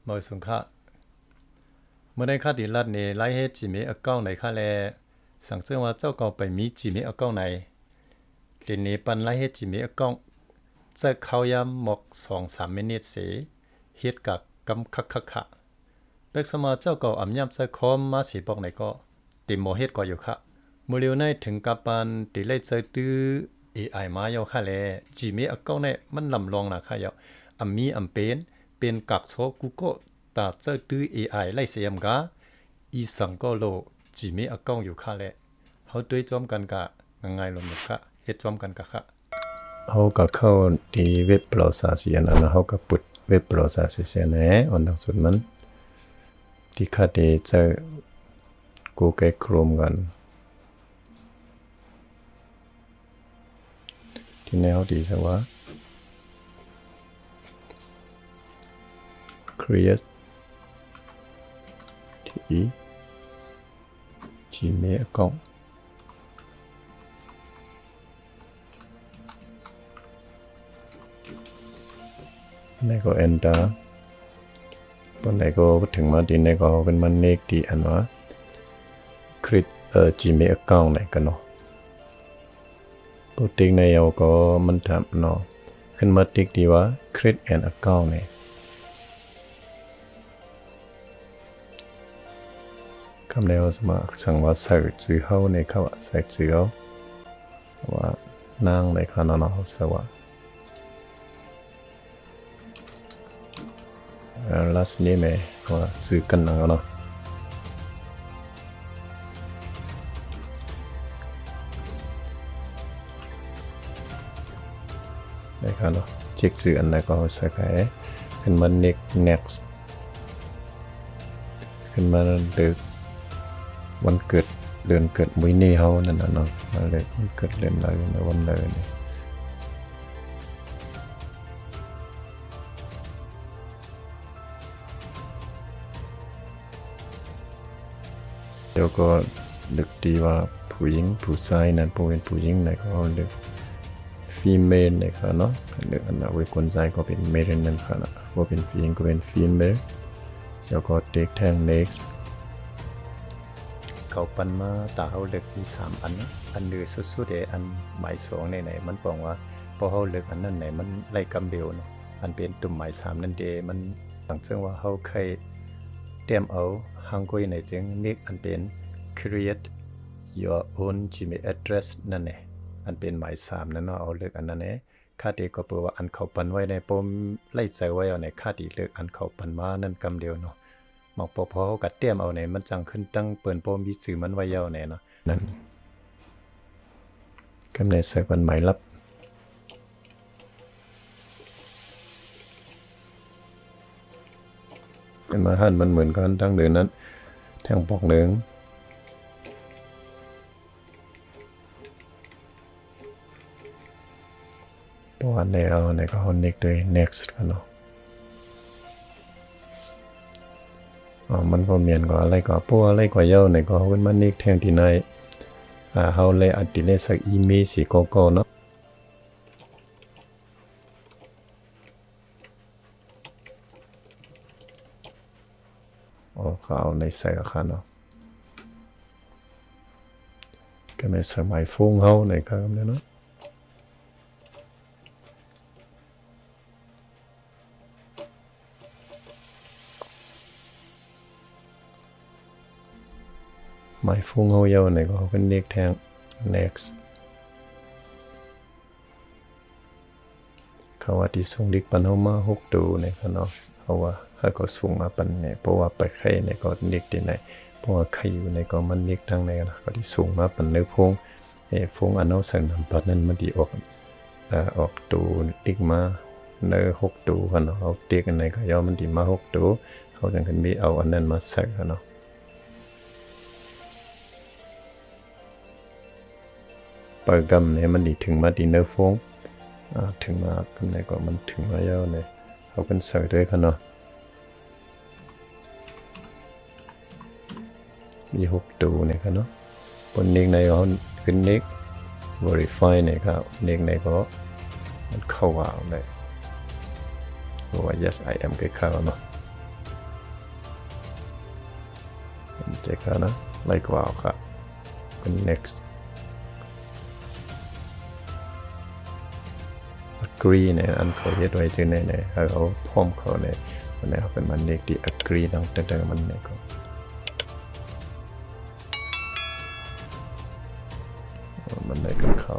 มอสุงค่ะเมื่อได้ค่าดีลัดนี่ไล่ให้จีมีอเก้าในค่าแลสั่งเสื้อว่าเจ้าเก่าไปมีจีมีอเก้าในทีนี้ปันไล่ให้จีมีอเก้าจะเข้ายำหมก2-3มินิตสีเฮ็ดกับกำคักเป็กสมาเจ้าเก่าอ่ำยำจะคอมมาสีบอกไหนก็ติมโมเฮ็ดก็อยู่ค่ะมือเร็วในถึงกับปันตีไล่เจอตื้อ AI มาเยาค่ะแลจีมีอเก้าในมันลำลองนะค่ะเยาอ่ำมีอ่ำเป็นกักโซกูโกตาเจอตื้อ AI ไล่เสียมกาอีสังก็โลจีมีอเก้าอยู่ค่ะแลเฮาด้วยจอมกันกะง่ายๆลงค่ะเฮ็ดจอมกันกะค่ะเขาก็เข้าที่เว็บเบราว์เซอร์เสียนะเขาก็ปุดเว็บเบราว์เซอร์เสียนะอันดังสุดมันที่คาดจะ Google Chrome กันที่แนวดีสักว่า create ที่ Gmail account này có enter บนไหนก็ถึงมาดีไหนก็เป็นมันเนกดีอันว่า create Gmail account ไหนกันเนาะปกติในเราก็มันทำเนาะขึ้นมาติ๊กดีว่า create an account เนี่ยคำแนวสมัครสั่งว่าใส่ชื่อเขาในเขาใส่ชื่อเขาว่านางในขณะนั้นเขาสว่าlast name ว่าชื่อกันนะเนาะได้ครับเนาะเช็คชื่ออันไหนก็ใส่ไปขึ้นมา next ขึ้นมาเดือนวันเกิดเดือนเกิดมื้อนี้เฮานั่นน่ะเนาะอะไรวันเกิดเดือนอะไรในวันใดนี่เดี๋ยวก็เลือกดีว่าผู้หญิงผู้ชายนั้นผู้เป็นผู้หญิงไหนก็เลือก female นะครับเนาะเลือกอันนั้นไว้คนชายก็เป็น male นั่นค่ะนะว่าเป็นผู้หญิงก็เป็น female แล้วก็เด็กแทง next เขาปันมาตาเขาเลือกที่3อันอันเดือสุดๆอันหมาย2ไหนมันบอกว่าพอเขาเลือกอันนั้นไหนมันไล่กำเดียวเนาะอันเป็นตุ่มหมาย3นั่นเดมันตั้งเชื่อว่าเขาเคยเตรียมเอาฮังกุยในจึงนิกอันเป็น create your own Gmail address นั่นเองอันเป็นหมาย3นั่นเนาะเอาเลือกอันนั้นเองค่าดีก็แปลว่าอันเขาปันไว้ในปมไล่ใจไว้เอาในค่าดีเลือกอันเขาปันมานั่นกำเดียวเนาะมองพอเขากัดเตรียมเอาในมันจังขึ้นตั้งเปิ่นปมมีสื่อมันไว้เยาในเนาะนั่นกำเนิดใส่ปันหมายลับเป็นมาหันมันเหมือนกันตั้งเดินนั้นแทงปอกหนึ่งตัวในเอาในก็เอา next ด้วย next กันเนาะมันก็เมียนก็อะไรก็พวกอะไรก็เย้าในก็เป็นมัน next แทงที่ไหนเขาเลยอัดติเลยสักอีเมลสีก็เนาะเขาเอาในใส่กับเขาเนาะก็ในสมัยฟงเขาในครับเนาะหมายฟงเขาเยาในก็เป็นเน็กแทง next เขาว่าที่ส่งดิกปันเขามา6ดูในเขาเนาะเขาว่าเขาก็ส่งมาปันเนี่ยเพราะว่าไปใครในก็เน็กที่ไหนเพราะว่าใครอยู่ในก็มันเน็กทางในนะก็ที่ส่งมาปันเนื้อพงพงอันเอาใส่นำปัดนั้นมันดีออกดูติ๊กมาเนื้อ6ดูกันเนาะเอาติ๊กอันไหนก็ย่อมันดีมา6ดูเขาจังกันมีเอาอันนั้นมาใส่กันเนาะปากกำเนี่ยมันดีถึงมาดีเนื้อฟงถึงมากันไหนก็มันถึงมาเยอะเนี่ยเขาเป็นใส่ด้วยกันเนาะมี6ดูเนี่ยครับเนาะบนเน็กในเขาขึ้นเน็ก verify เนี่ยครับเน็กในก็มันเข้าว่าเลยบอกว่า yes I am ก็เข้าเนาะ check na like wow ka next agree เนี่ยอันเขาเย็ดไว้จึงเนี่ยเอาพร้อมเขาเนี่ยมันเนี่ยเป็นมันเด็กที่ agree ดังแต่มันเนี่ยก็มันได้กับเขา